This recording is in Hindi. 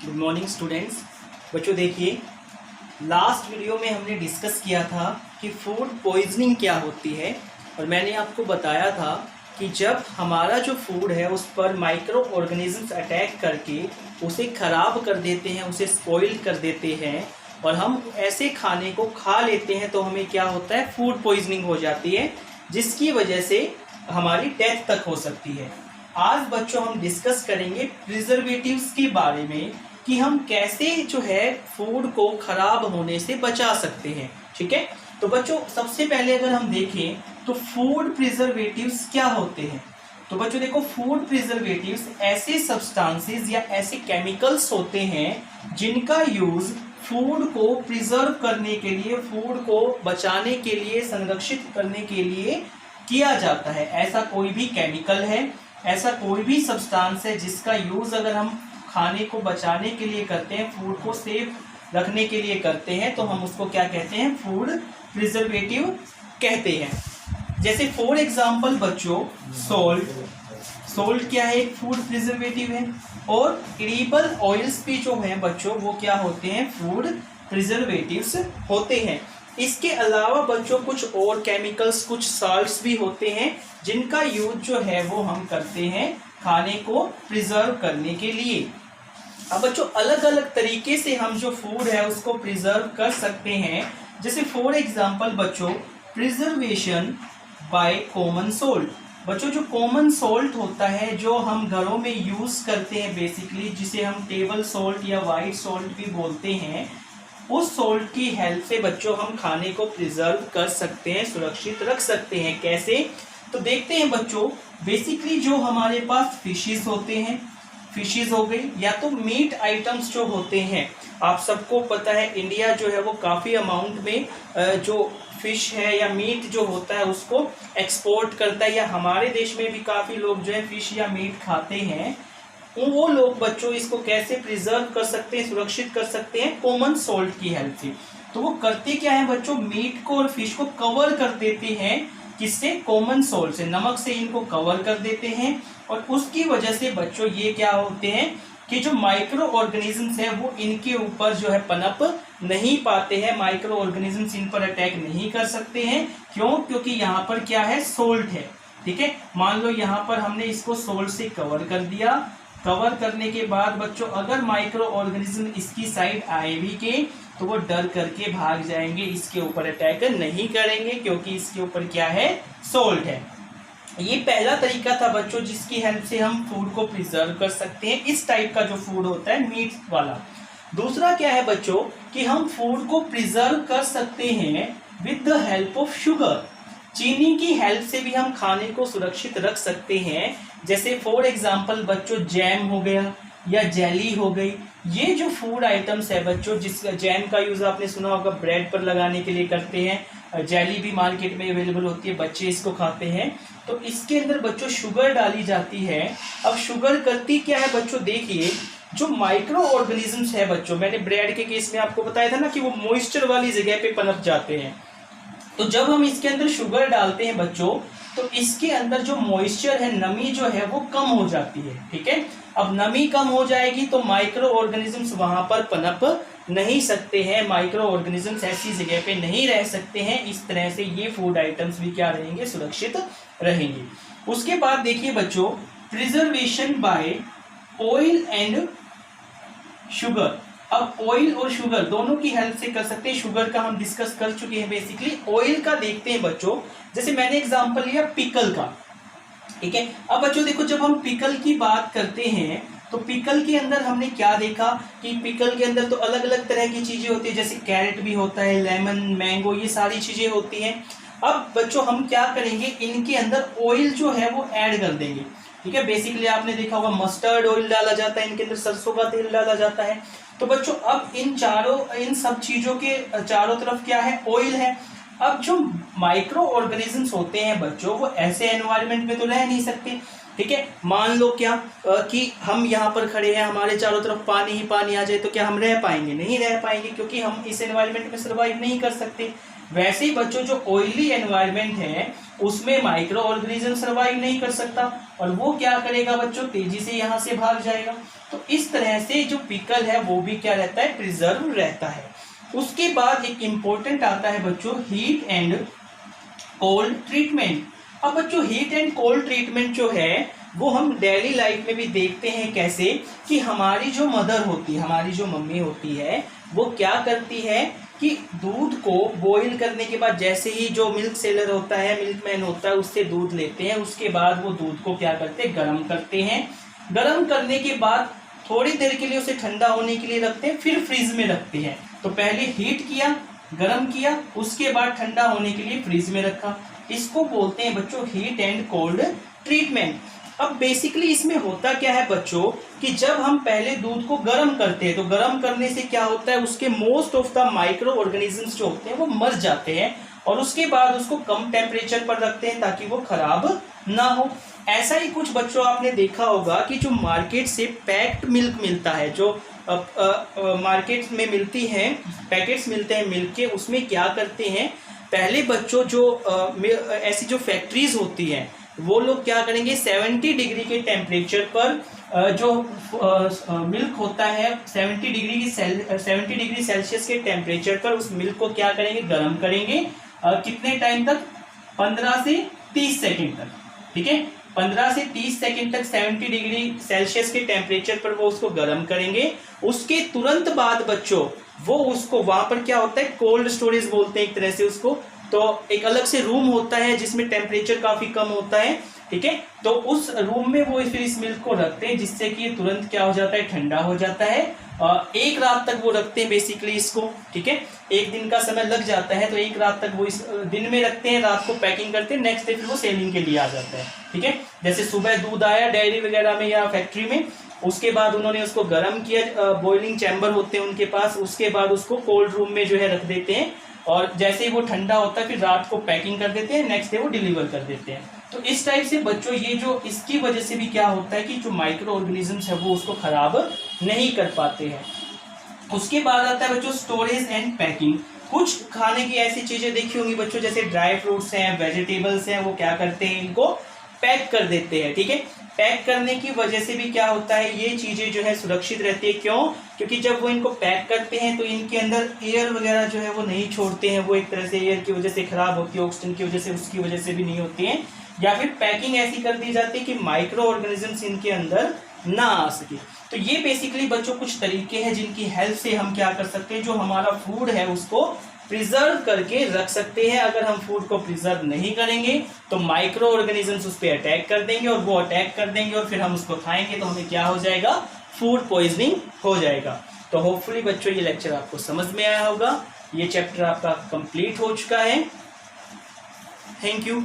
Good morning students. बच्चों देखिए, लास्ट वीडियो में हमने डिस्कस किया था कि फूड पॉइजनिंग क्या होती है और मैंने आपको बताया था कि जब हमारा जो फूड है उस पर माइक्रो ऑर्गेनिजम्स अटैक करके उसे ख़राब कर देते हैं, उसे स्पॉइल कर देते हैं और हम ऐसे खाने को खा लेते हैं तो हमें क्या होता है, फूड पॉइजनिंग हो जाती है, जिसकी वजह से हमारी डेथ तक हो सकती है। आज बच्चों हम डिस्कस करेंगे प्रिजर्वेटिव्स के बारे में कि हम कैसे जो है फूड को खराब होने से बचा सकते हैं। ठीक है, तो बच्चों सबसे पहले अगर हम देखें तो फूड प्रिजर्वेटिव्स क्या होते हैं। तो बच्चों देखो, फूड प्रिजर्वेटिव्स ऐसे सब्सटेंसेस या ऐसे केमिकल्स होते हैं जिनका यूज फूड को प्रिजर्व करने के लिए, फूड को बचाने के लिए, संरक्षित करने के लिए किया जाता है। ऐसा कोई भी केमिकल है, ऐसा कोई भी सब्सटेंस है जिसका यूज अगर हम खाने को बचाने के लिए करते हैं, फूड को सेफ रखने के लिए करते हैं, तो हम उसको क्या कहते हैं, फूड प्रिजर्वेटिव कहते हैं। जैसे फॉर एग्जांपल बच्चों, सोल्ट क्या है, एक फूड प्रिजर्वेटिव है। और एडिबल ऑयल्स भी जो हैं बच्चों वो क्या होते हैं, फूड प्रिजर्वेटिव्स होते हैं। इसके अलावा बच्चों कुछ और केमिकल्स, कुछ साल्ट्स भी होते हैं जिनका यूज जो है वो हम करते हैं खाने को प्रिजर्व करने के लिए। अब बच्चों अलग अलग तरीके से हम जो फूड है उसको प्रिजर्व कर सकते हैं। जैसे फॉर एग्जांपल बच्चों, प्रिजर्वेशन बाय कॉमन सोल्ट। बच्चों जो कॉमन सोल्ट होता है जो हम घरों में यूज करते हैं बेसिकली, जिसे हम टेबल सोल्ट या वाइट सोल्ट भी बोलते हैं, उस सोल्ट की हेल्प से बच्चों हम खाने को प्रिजर्व कर सकते हैं, सुरक्षित रख सकते हैं। कैसे, तो देखते हैं बच्चों। बेसिकली जो हमारे पास फिशेस होते हैं, फिशेस हो गई या तो मीट आइटम्स जो होते हैं, आप सबको पता है इंडिया जो है वो काफ़ी अमाउंट में जो फिश है या मीट जो होता है उसको एक्सपोर्ट करता है, या हमारे देश में भी काफ़ी लोग जो है फिश या मीट खाते हैं। वो लोग बच्चों इसको कैसे प्रिजर्व कर सकते हैं, सुरक्षित कर सकते हैं, कॉमन सोल्ट की हेल्प से। तो वो करते क्या है बच्चों, मीट को और फिश को कवर कर देते हैं, किससे, कॉमन सोल्ट से, नमक से इनको कवर कर देते हैं। और उसकी वजह से बच्चों ये क्या होते हैं कि जो माइक्रो ऑर्गेनिजम्स है वो इनके ऊपर जो है पनप नहीं पाते हैं, माइक्रो ऑर्गेनिजम्स इन पर अटैक नहीं कर सकते हैं। क्यों, क्योंकि यहाँ पर क्या है, सोल्ट है। ठीक है, मान लो यहाँ पर हमने इसको सोल्ट से कवर कर दिया। कवर करने के बाद बच्चों अगर माइक्रो ऑर्गेनिज्म इसकी साइड आए भी के तो वो डर करके भाग जाएंगे, इसके ऊपर अटैक नहीं करेंगे, क्योंकि इसके ऊपर क्या है, सोल्ट है। ये पहला तरीका था बच्चों जिसकी हेल्प से हम फूड को प्रिजर्व कर सकते हैं, इस टाइप का जो फूड होता है मीट वाला। दूसरा क्या है बच्चों कि हम फूड को प्रिजर्व कर सकते हैं with the help of sugar. चीनी की हेल्प से भी हम खाने को सुरक्षित रख सकते हैं। जैसे फॉर एग्जांपल बच्चों जैम हो गया या जेली हो गई, ये जो फूड आइटम्स है बच्चों, जिस जैम का यूज आपने सुना होगा ब्रेड पर लगाने के लिए करते हैं, जेली भी मार्केट में अवेलेबल होती है, बच्चे इसको खाते हैं। तो इसके अंदर बच्चों शुगर डाली जाती है। अब शुगर करती क्या है बच्चों, देखिए जो माइक्रो ऑर्गेनिजम्स है बच्चों, मैंने ब्रेड के केस में आपको बताया था ना कि वो मॉइस्चर वाली जगह पे पनप जाते हैं। तो जब हम इसके अंदर शुगर डालते हैं बच्चों तो इसके अंदर जो मॉइस्चर है, नमी जो है वो कम हो जाती है। ठीक है, अब नमी कम हो जाएगी तो माइक्रो ऑर्गेनिजम्स वहां पर पनप नहीं सकते हैं, माइक्रो ऑर्गेनिजम्स ऐसी जगह पे नहीं रह सकते हैं। इस तरह से ये फूड आइटम्स भी क्या रहेंगे, सुरक्षित रहेंगे। उसके बाद देखिए बच्चों, preservation by oil and sugar. अब ऑयल और शुगर दोनों की हेल्प से कर सकते हैं। शुगर का हम डिस्कस कर चुके हैं बेसिकली। ऑयल का देखते हैं बच्चों, जैसे मैंने एग्जांपल लिया पिकल का। ठीक है, अब बच्चों देखो जब हम पिकल की बात करते हैं तो पिकल के अंदर हमने क्या देखा कि पिकल के अंदर तो अलग अलग तरह की चीजें होती है, जैसे कैरेट भी होता है, लेमन, मैंगो, ये सारी चीजें होती हैं। अब बच्चों हम क्या करेंगे, इनके अंदर ऑयल जो है वो ऐड कर देंगे। ठीक है, बेसिकली आपने देखा होगा मस्टर्ड ऑयल डाला जाता है, इनके अंदर सरसों का तेल डाला जाता है। तो बच्चों अब इन सब चीजों के चारों तरफ क्या है, ऑयल है। अब जो माइक्रो ऑर्गेनिजम्स होते हैं बच्चों वो ऐसे एनवायरनमेंट में तो रह नहीं सकते। ठीक है, मान लो क्या कि हम यहाँ पर खड़े हैं, हमारे चारों तरफ पानी ही पानी आ जाए तो क्या हम रह पाएंगे, नहीं रह पाएंगे, क्योंकि हम इस एनवायरनमेंट में सर्वाइव नहीं कर सकते। वैसे ही बच्चों जो ऑयली एनवायरनमेंट है उसमें माइक्रो ऑर्गेनिज्म सर्वाइव नहीं कर सकता, और वो क्या करेगा बच्चों, तेजी से यहाँ से भाग जाएगा। तो इस तरह से जो पिकल है वो भी क्या रहता है, प्रिजर्व रहता है। उसके बाद एक इंपॉर्टेंट आता है बच्चों हीट एंड कोल्ड ट्रीटमेंट। अब बच्चों हीट एंड कोल्ड ट्रीटमेंट जो है वो हम डेली लाइफ में भी देखते हैं कैसे कि हमारी जो मदर होती है, हमारी जो मम्मी होती है, वो क्या करती है कि दूध को बॉईल करने के बाद जैसे ही जो मिल्क सेलर होता है, मिल्कमैन होता है, उससे दूध लेते हैं, उसके बाद वो दूध को क्या करते हैं, गर्म करते हैं। गर्म करने के बाद थोड़ी देर के लिए उसे ठंडा होने के लिए रखते हैं, फिर फ्रीज में रखते हैं। तो पहले हीट किया, गर्म किया, उसके बाद ठंडा होने के लिए फ्रीज में रखा। इसको बोलते हैं बच्चों हीट एंड कोल्ड ट्रीटमेंट। अब बेसिकली इसमें होता क्या है बच्चों कि जब हम पहले दूध को गर्म करते हैं तो गर्म करने से क्या होता है, उसके most of the micro organisms जो होते हैं वो मर जाते हैं, और उसके बाद उसको कम टेम्परेचर पर रखते हैं ताकि वो खराब ना हो। ऐसा ही कुछ बच्चों आपने देखा होगा कि जो मार्केट से पैक्ड मिल्क मिलता है, जो मार्केट में मिलती है, पैकेट्स मिलते हैं मिल्क के, उसमें क्या करते हैं पहले बच्चों जो ऐसी जो फैक्ट्रीज होती हैं वो लोग क्या करेंगे 70 डिग्री के टेम्परेचर पर जो मिल्क होता है 70 डिग्री सेल्सियस के टेम्परेचर पर उस मिल्क को क्या करेंगे, गर्म करेंगे। कितने टाइम तक, 15 से 30 सेकंड तक, ठीक है, 15 से 30 सेकंड तक 70 डिग्री सेल्सियस के टेम्परेचर पर वो उसको गर्म करेंगे। उसके तुरंत बाद बच्चों वो उसको वहां पर क्या होता है, कोल्ड स्टोरेज बोलते हैं एक तरह से उसको। तो एक अलग से रूम होता है जिसमें टेम्परेचर काफी कम होता है, ठीक है, तो उस रूम में वो फिर इस मिल्क को रखते हैं जिससे कि ये तुरंत क्या हो जाता है, ठंडा हो जाता है। एक रात तक वो रखते हैं बेसिकली इसको, ठीक है, एक दिन का समय लग जाता है, तो एक रात तक वो इस दिन में रखते हैं, रात को पैकिंग करते हैं, नेक्स्ट डे फिर वो सेलिंग के लिए आ जाता है, ठीक है। जैसे सुबह दूध आया डेयरी वगैरह में या फैक्ट्री में, उसके बाद उन्होंने उसको गर्म किया, बॉइलिंग चैम्बर होते हैं उनके पास, उसके बाद उसको कोल्ड रूम में जो है रख देते हैं, और जैसे ही वो ठंडा होता है फिर रात को पैकिंग कर देते हैं, नेक्स्ट डे वो डिलीवर कर देते हैं। तो इस टाइप से बच्चों ये जो इसकी वजह से भी क्या होता है कि जो माइक्रो ऑर्गेनिजम्स है वो उसको खराब नहीं कर पाते हैं। उसके बाद आता है बच्चों स्टोरेज एंड पैकिंग। कुछ खाने की ऐसी चीजें देखी होंगी बच्चों, जैसे ड्राई फ्रूट्स हैं, वेजिटेबल्स हैं, वो क्या करते हैं, इनको पैक कर देते हैं, ठीक है। पैक करने की वजह से भी क्या होता है, ये चीजें जो है सुरक्षित रहती है। क्यों? क्योंकि जब वो इनको पैक करते हैं तो इनके अंदर एयर वगैरह जो है वो नहीं छोड़ते हैं, वो एक तरह से एयर की वजह से खराब होती है, ऑक्सीजन की वजह से, उसकी वजह से भी नहीं होती है। या फिर पैकिंग ऐसी कर दी जाती है कि माइक्रो ऑर्गेनिजम्स इनके अंदर ना आ सके। तो ये बेसिकली बच्चों कुछ तरीके हैं जिनकी हेल्प से हम क्या कर सकते हैं, जो हमारा फूड है उसको प्रिजर्व करके रख सकते हैं। अगर हम फूड को प्रिजर्व नहीं करेंगे तो माइक्रो ऑर्गेनिजम्स उस पर अटैक कर देंगे, और वो अटैक कर देंगे और फिर हम उसको खाएंगे तो हमें क्या हो जाएगा, फूड पॉइजनिंग हो जाएगा। तो होपफुली बच्चों ये लेक्चर आपको समझ में आया होगा, ये चैप्टर आपका कंप्लीट हो चुका है। Thank you.